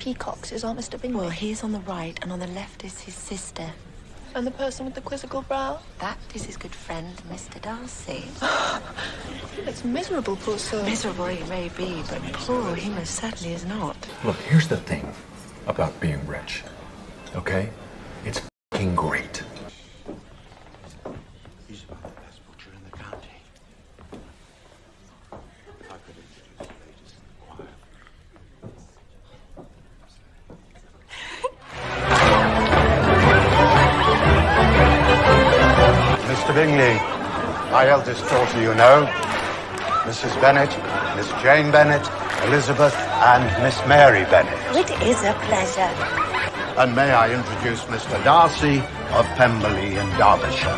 peacocks is our Mr. Bingley. Well, he's on the right, and on the left is his sister. And the person with the quizzical brow? That is his good friend, Mr. Darcy. It's miserable, poor soul. Miserable he may be, but poor he most certainly is not. Look, here's the thing about being rich, okay? It's f***ing great. He's about the best butcher in the county. If I could introduce the ladies in the choir. Mr. Bingley, my eldest daughter, you know, Mrs. Bennet, Miss Jane Bennet, Elizabeth, and Miss Mary Bennet. It is a pleasure. And may I introduce Mr. Darcy of Pemberley in Derbyshire.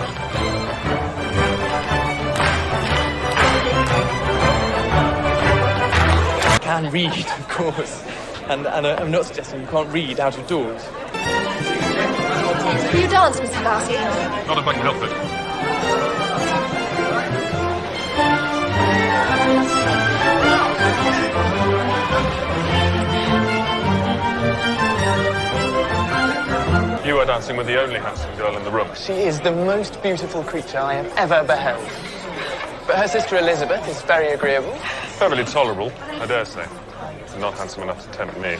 I can read, of course, and I'm not suggesting you can't read out of doors. Will you dance, Mr. Darcy? Not if I can help it. You are dancing with the only handsome girl in the room. She is the most beautiful creature I have ever beheld. But her sister Elizabeth is very agreeable. Perfectly tolerable, I dare say. Not handsome enough to tempt me.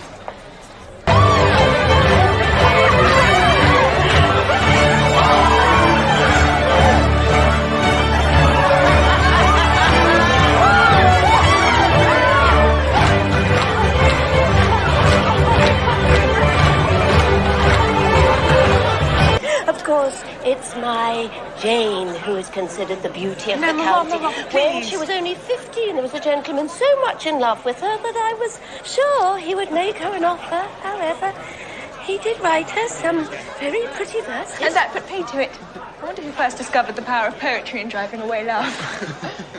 Of course, it's my Jane who is considered the beauty of the county. When she was only 15, there was a gentleman so much in love with her that I was sure he would make her an offer. However, he did write her some very pretty verses. And that put paid to it. I wonder who first discovered the power of poetry in driving away love.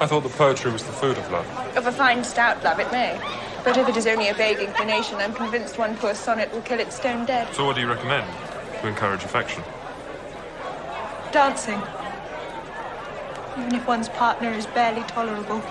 I thought that poetry was the food of love. Of a fine, stout love, it may. But if it is only a vague inclination, I'm convinced one poor sonnet will kill it stone dead. So what do you recommend to encourage affection? Dancing. Even if one's partner is barely tolerable.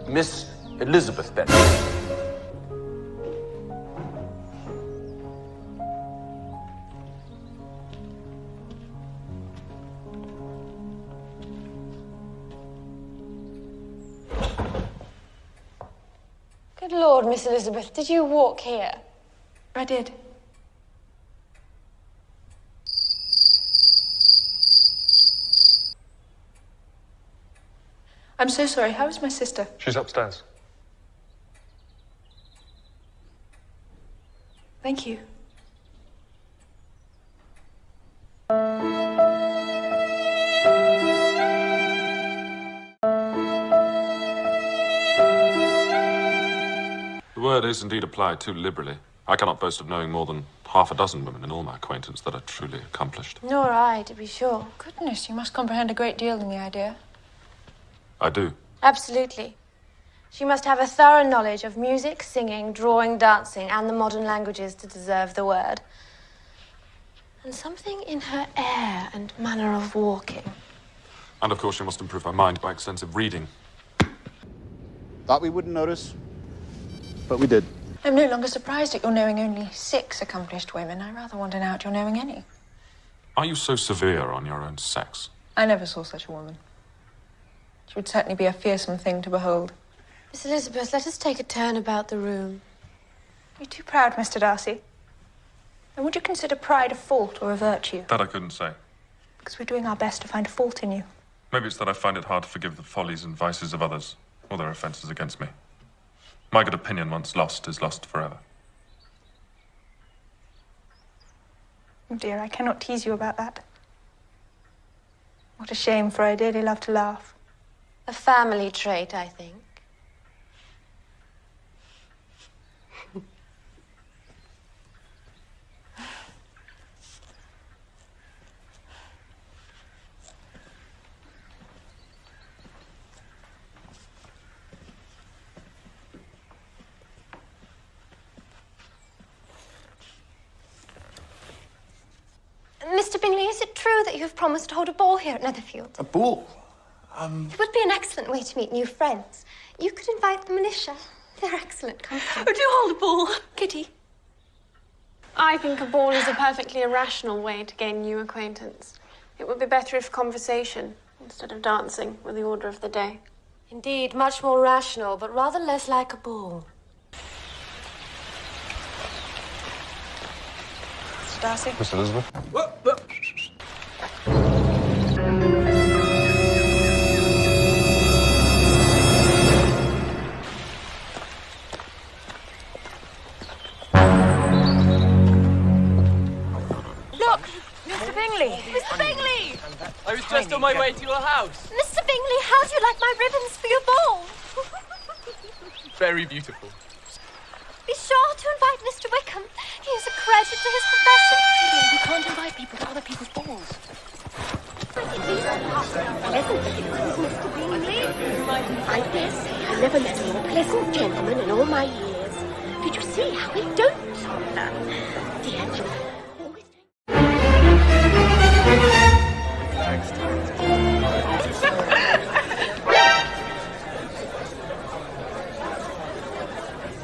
Miss Elizabeth Bennet. Good Lord, Miss Elizabeth, did you walk here? I did. I'm so sorry. How is my sister? She's upstairs. Thank you. The word is indeed applied too liberally. I cannot boast of knowing more than half a dozen women in all my acquaintance that are truly accomplished. Nor I, to be sure. Goodness, you must comprehend a great deal in the idea. I do. Absolutely. She must have a thorough knowledge of music, singing, drawing, dancing, and the modern languages to deserve the word. And something in her air and manner of walking. And of course she must improve her mind by extensive reading. Thought we wouldn't notice, but we did. I'm no longer surprised at your knowing only 6 accomplished women. I rather want to know at your knowing any. Are you so severe on your own sex? I never saw such a woman. She would certainly be a fearsome thing to behold. Miss Elizabeth, let us take a turn about the room. You're too proud, Mr. Darcy. And would you consider pride a fault or a virtue? That I couldn't say. Because we're doing our best to find a fault in you. Maybe it's that I find it hard to forgive the follies and vices of others, or their offences against me. My good opinion, once lost, is lost forever. Oh dear, I cannot tease you about that. What a shame, for I dearly love to laugh. A family trait, I think. Mr. Bingley, is it true that you've promised to hold a ball here at Netherfield? A ball? It would be an excellent way to meet new friends. You could invite the militia. They're excellent company. Oh, do hold a ball, Kitty. I think a ball is a perfectly irrational way to gain new acquaintance. It would be better if conversation, instead of dancing, were the order of the day. Indeed, much more rational, but rather less like a ball. Mr. Darcy? Miss Elizabeth? Look! Mr. Bingley! Mr. Bingley! I was just on my way to your house. Mr. Bingley, how do you like my ribbons for your ball? Very beautiful. Be sure to invite Mr. Wickham. He is a credit to his profession. You can't invite people to other people's balls. Mr. Bingley. I dare say I never met a more pleasant gentleman in all my years. Did you see how he dotes on her? D'Angelo.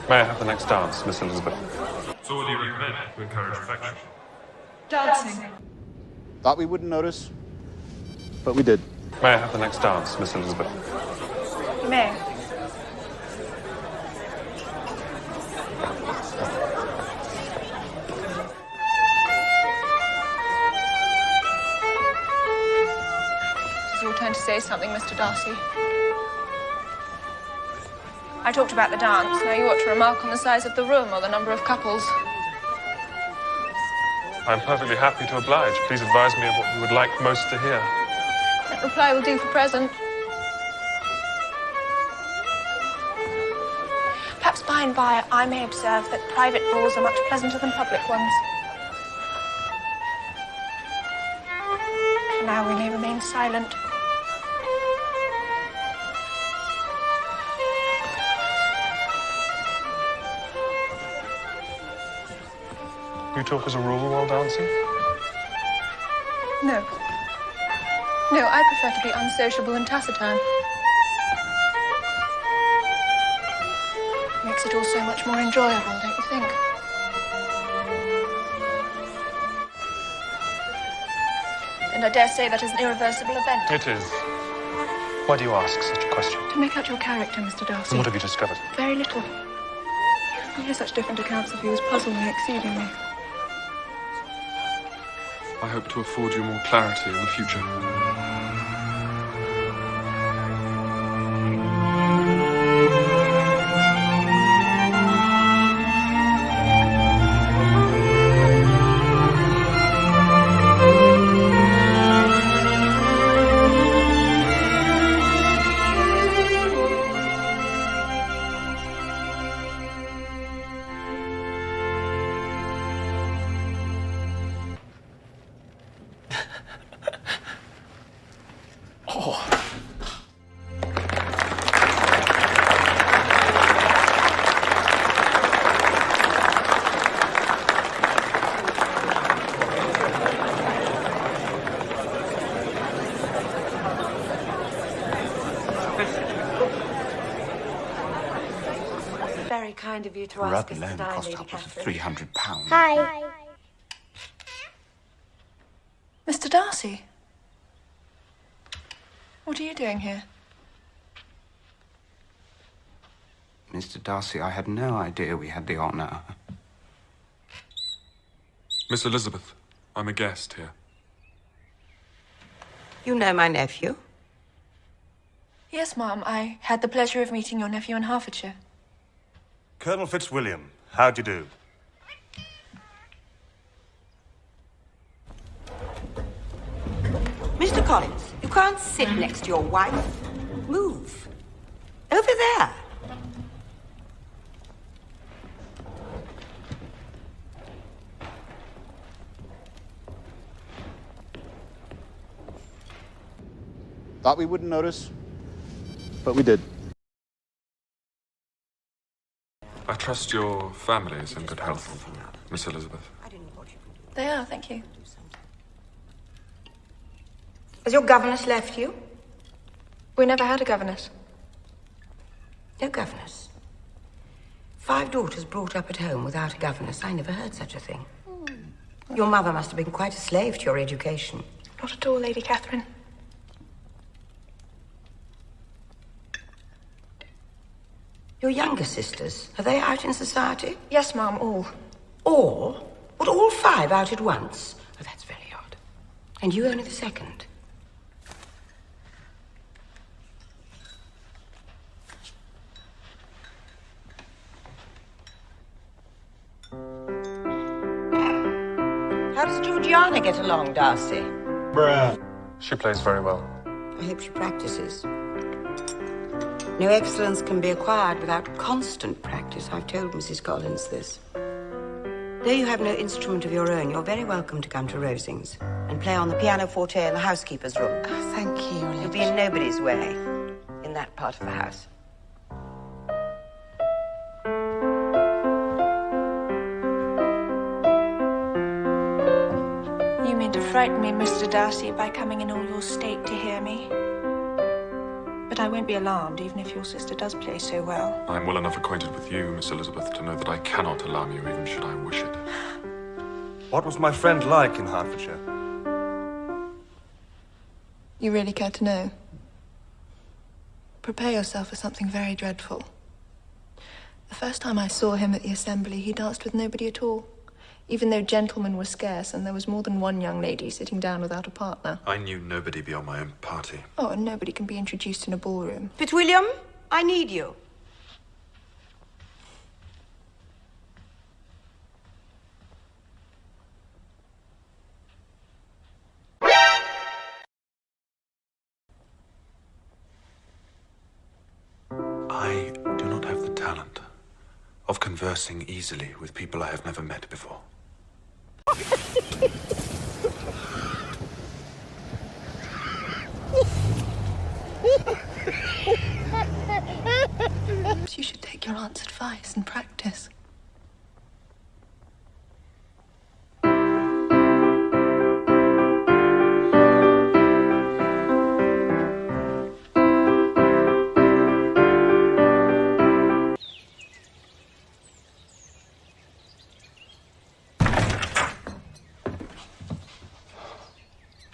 May I have the next dance, Miss Elizabeth? So what do you recommend to encourage affection? Dancing. Thought we wouldn't notice, but we did. May I have the next dance, Miss Elizabeth? You may. It's your turn to say something, Mr. Darcy. I talked about the dance. Now you ought to remark on the size of the room or the number of couples. I'm perfectly happy to oblige. Please advise me of what you would like most to hear. That reply will do for present. Perhaps by and by I may observe that private balls are much pleasanter than public ones. For now we may remain silent. You talk as a rule while dancing? No. No, I prefer to be unsociable and taciturn. Makes it all so much more enjoyable, don't you think? And I dare say that is an irreversible event. It is. Why do you ask such a question? To make out your character, Mr. Darcy. And what have you discovered? Very little. To hear such different accounts of you has puzzled me exceedingly. I hope to afford you more clarity in the future. Very kind of you to ask us to dine, Lady Catherine. £300. Hi. Mr. Darcy? What are you doing here? Mr. Darcy, I had no idea we had the honour. Miss Elizabeth, I'm a guest here. You know my nephew? Yes, Ma'am. I had the pleasure of meeting your nephew in Hertfordshire. Colonel Fitzwilliam, how do you do? Mr. Collins, you can't sit next to your wife. Move. Over there. Thought we wouldn't notice, but we did. I trust your family is in good health, Miss Elizabeth. They are, thank you. Has your governess left you? We never had a governess. No governess. 5 daughters brought up at home without a governess. I never heard such a thing. Your mother must have been quite a slave to your education. Not at all, Lady Catherine. Your younger sisters, are they out in society? Yes, Ma'am, all. All? Would all 5 out at once? Oh, that's very odd. And you only the second. How does Georgiana get along, Darcy? She plays very well. I hope she practices. No excellence can be acquired without constant practice. I've told Mrs. Collins this. Though you have no instrument of your own, you're very welcome to come to Rosings and play on the pianoforte in the housekeeper's room. Oh, thank you. You'll be in nobody's way in that part of the house. You mean to frighten me, Mr. Darcy, by coming in all your state to hear me? But I won't be alarmed, even if your sister does play so well. I'm well enough acquainted with you, Miss Elizabeth, to know that I cannot alarm you, even should I wish it. What was my friend like in Hertfordshire? You really care to know? Prepare yourself for something very dreadful. The first time I saw him at the assembly, he danced with nobody at all. Even though gentlemen were scarce and there was more than one young lady sitting down without a partner. I knew nobody beyond my own party. Oh, and nobody can be introduced in a ballroom. Fitzwilliam, I need you. I do not have the talent of conversing easily with people I have never met before. You should take your aunt's advice and practice.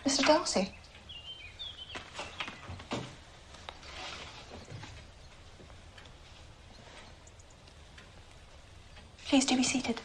Mr. Darcy. Please do be seated.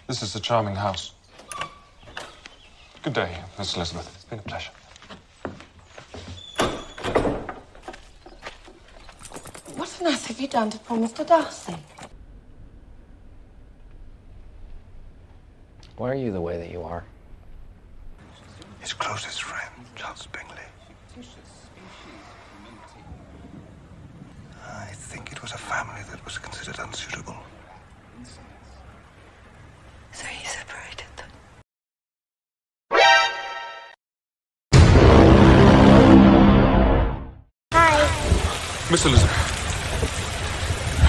This is a charming house. Good day, Miss Elizabeth. It's been a pleasure. What on earth have you done to poor Mr. Darcy? Why are you the way that you are? His closest friend, Charles Bingley. I think it was a family that was considered unsuitable. So he separated them. Hi. Miss Elizabeth.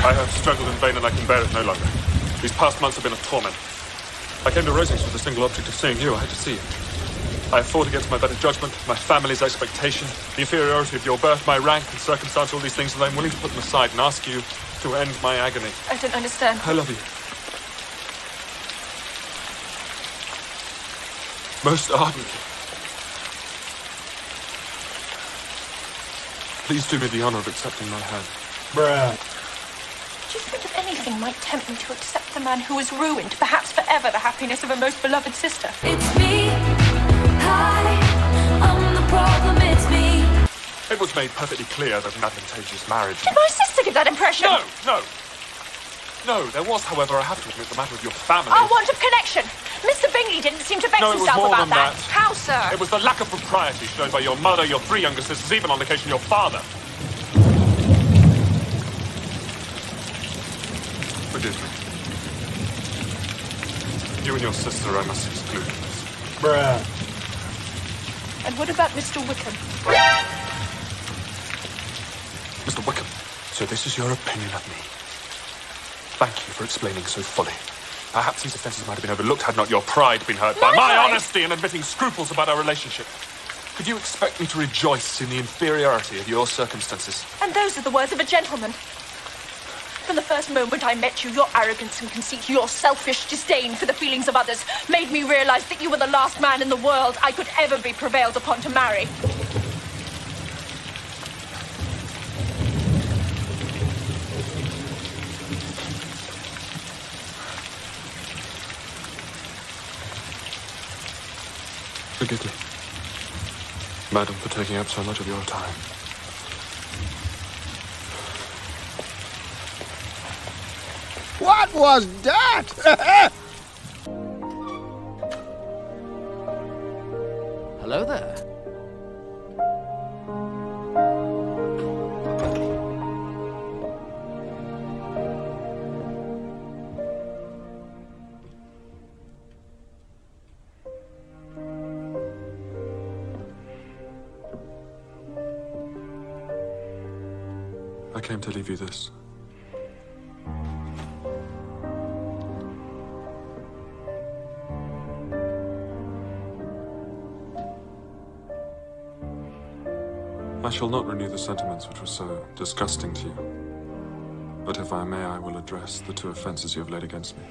I have struggled in vain and I can bear it no longer. These past months have been a torment. I came to Rosings with the single object of seeing you. I had to see you. I have fought against my better judgment, my family's expectation, the inferiority of your birth, my rank and circumstance, all these things, and I'm willing to put them aside and ask you to end my agony. I don't understand. I love you. Most ardently. Please do me the honor of accepting my hand. Do you think that anything might tempt me to accept the man who has ruined, perhaps forever, the happiness of a most beloved sister? It's me. Hi, I'm the problem, it's me. It was made perfectly clear that an advantageous marriage... Did my sister give that impression? No, there was, however, I have to admit, the matter with your family. Our want of connection. Mr. Bingley didn't seem to vex No, it was himself more about than that. that. How, sir? It was the lack of propriety shown by your mother, your 3 younger sisters, even on occasion your father. Forgive me. You and your sister I must exclude. And what about Mr. Wickham? Mr. Wickham, so this is your opinion of me. Thank you for explaining so fully. Perhaps these offences might have been overlooked had not your pride been hurt by my honesty in admitting scruples about our relationship. Could you expect me to rejoice in the inferiority of your circumstances? And those are the words of a gentleman. From the first moment I met you, your arrogance and conceit, your selfish disdain for the feelings of others, made me realise that you were the last man in the world I could ever be prevailed upon to marry. Forgive me, madam, for taking up so much of your time. What was that? Hello there. I came to leave you this. I shall not renew the sentiments which were so disgusting to you. But if I may, I will address the 2 offences you have laid against me.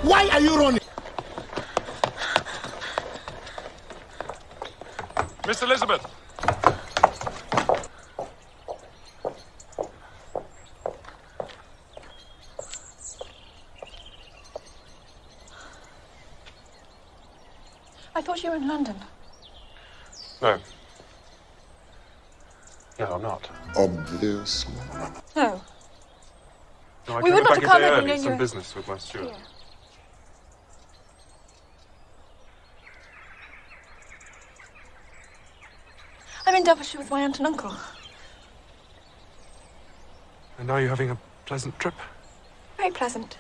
Why are you running? Miss Elizabeth! I thought you were in London. No. No, I'm not. Obviously. No. No, I We came were not back to a come day in early, and some you- business with my steward. Yeah. I'm in Devonshire with my aunt and uncle. And are you having a pleasant trip? Very pleasant.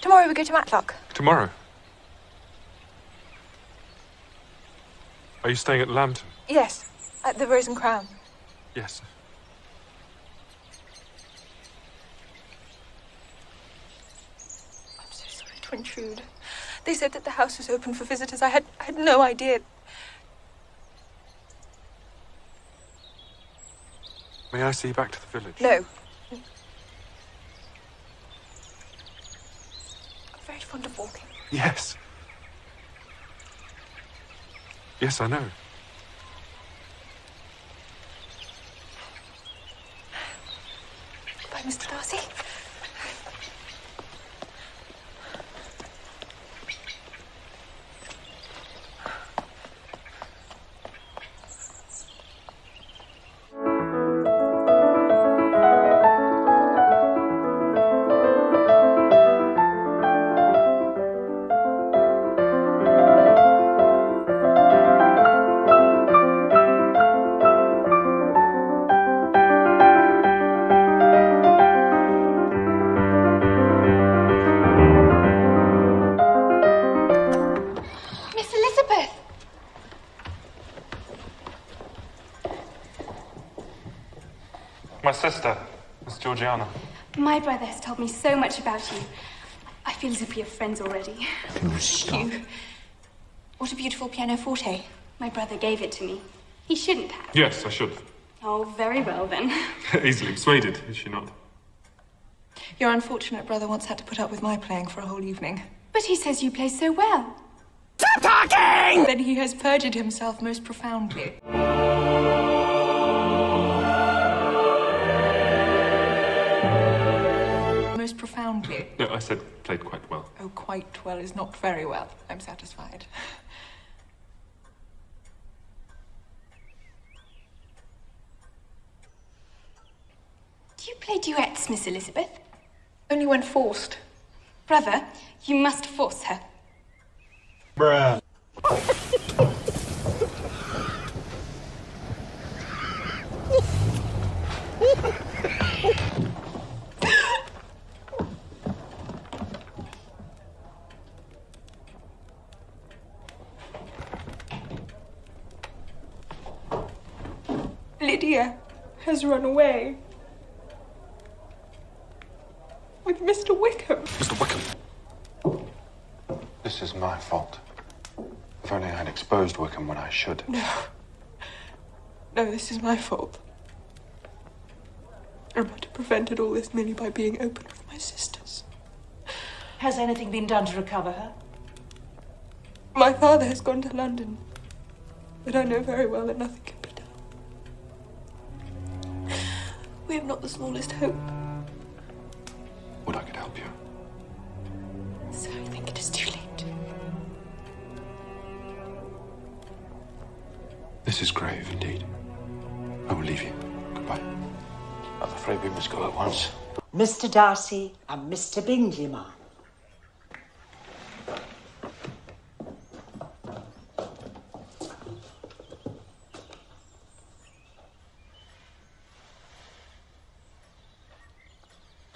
Tomorrow we go to Matlock. Tomorrow? Are you staying at Lambton? Yes, at the Rose and Crown. Yes. I'm so sorry to intrude. They said that the house was open for visitors. I had no idea. May I see you back to the village? No. I'm very fond of walking. Yes. Yes, I know. Mr. Darcy. My sister, Miss Georgiana. My brother has told me so much about you. I feel as if we are friends already. Can you stop? You. What a beautiful pianoforte. My brother gave it to me. He shouldn't have. Yes, I should. Oh, very well then. Easily persuaded, is she not? Your unfortunate brother once had to put up with my playing for a whole evening. But he says you play so well. Stop talking! Then he has perjured himself most profoundly. Most profoundly. No, I said played quite well. Oh, quite well is not very well. I'm satisfied. Do you play duets, Miss Elizabeth? Only when forced. Brother, you must force her. Bruh. Lydia has run away. With Mr. Wickham. Mr. Wickham. This is my fault. If only I'd exposed Wickham when I should. No. No, this is my fault. I might have prevented all this merely by being open with my sisters. Has anything been done to recover her? My father has gone to London, but I know very well that nothing can be done. We have not the smallest hope. Would I could help you? So I think it is too late. This is grave indeed. I will leave you. Goodbye. I'm afraid we must go at once. Mr. Darcy and Mr. Bingley, ma'am.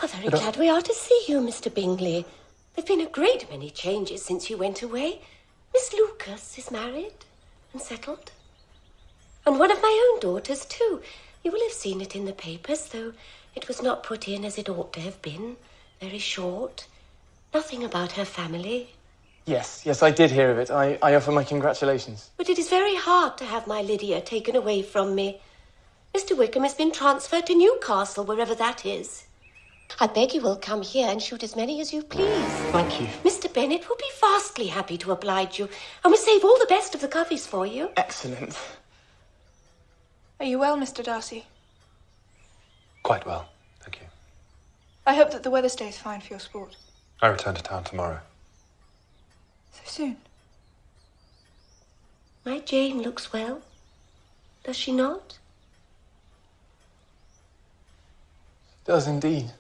I'm very glad we are to see you, Mr. Bingley. There've been a great many changes since you went away. Miss Lucas is married and settled. And one of my own daughters, too. You will have seen it in the papers, though it was not put in as it ought to have been. Very short. Nothing about her family. Yes, I did hear of it. I offer my congratulations. But it is very hard to have my Lydia taken away from me. Mr. Wickham has been transferred to Newcastle, wherever that is. I beg you will come here and shoot as many as you please. Thank you. Mr. Bennet will be vastly happy to oblige you, and will save all the best of the coveys for you. Excellent. Are you well, Mr. Darcy? Quite well, thank you. I hope that the weather stays fine for your sport. I return to town tomorrow. So soon? My Jane looks well. Does she not? Does indeed.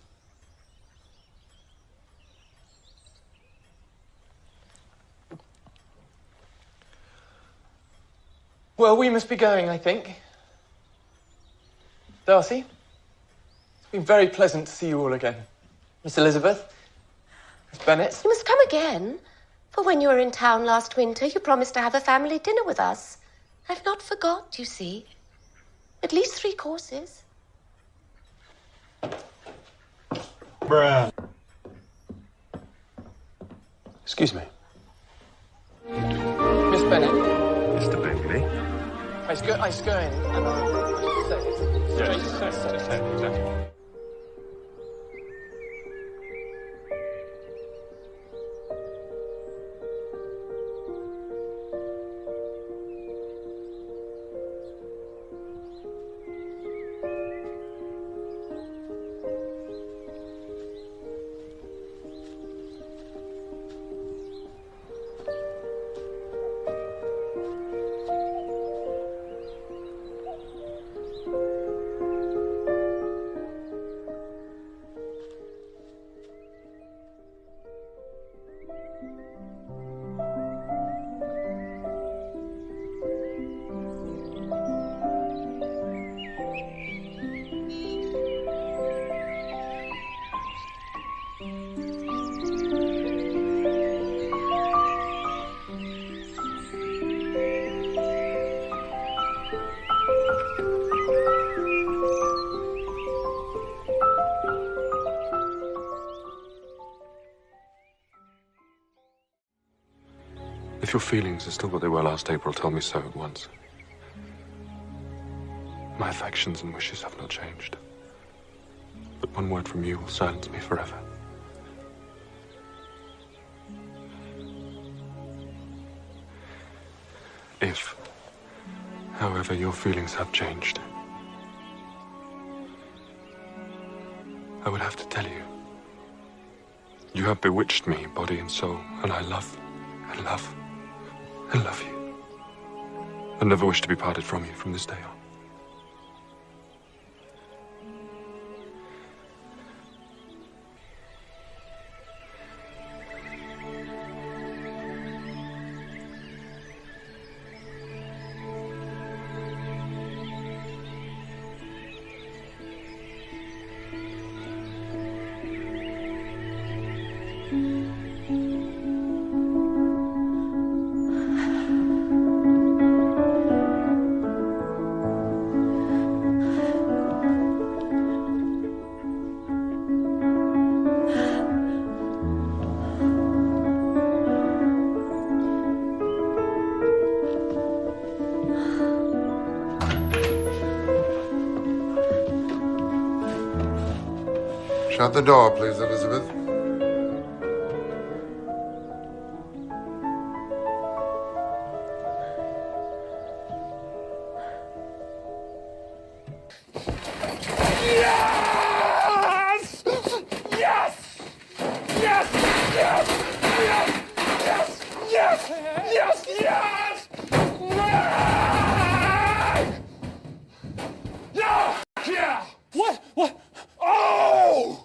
Well, we must be going, I think. Darcy, it's been very pleasant to see you all again. Miss Elizabeth, Miss Bennet. You must come again. For when you were in town last winter, you promised to have a family dinner with us. I've not forgot, you see. At least 3 courses. Bruh. Excuse me. Miss Bennet. Mr. Bingley. I was going. Exactly. If your feelings are still what they were last April, tell me so at once. My affections and wishes have not changed. But one word from you will silence me forever. If, however, your feelings have changed, I would have to tell you. You have bewitched me, body and soul, and I love, and love, and love you. I never wish to be parted from you from this day on. Shut the door, please, Elizabeth. Yes! Yes! Yes! Yes! Yes! Yes! Yes! Yes! Yeah! Yeah! What? What? Oh!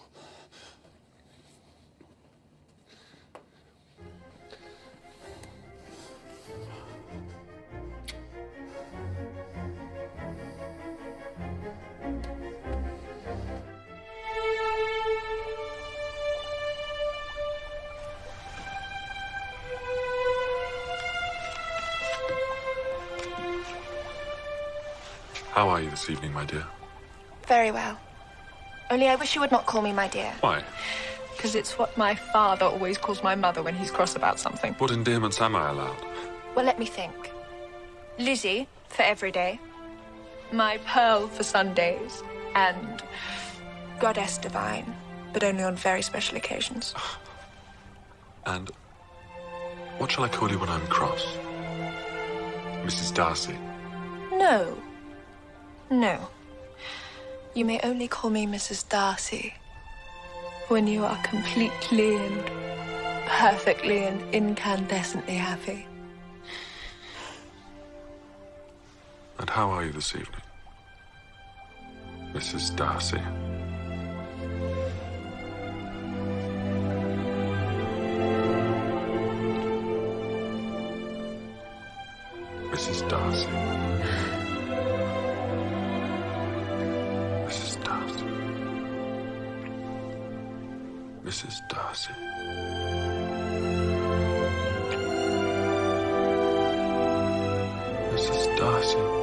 How are you this evening, my dear? Very well. Only I wish you would not call me my dear. Why? Because it's what my father always calls my mother when he's cross about something. What endearments am I allowed? Well, let me think. Lizzie for every day. My Pearl for Sundays. And Goddess Divine, but only on very special occasions. And what shall I call you when I'm cross? Mrs. Darcy. No. No. You may only call me Mrs. Darcy when you are completely and perfectly and incandescently happy. And how are you this evening, Mrs. Darcy? Mrs. Darcy. Mrs. Darcy. Mrs. Darcy. Mrs. Darcy.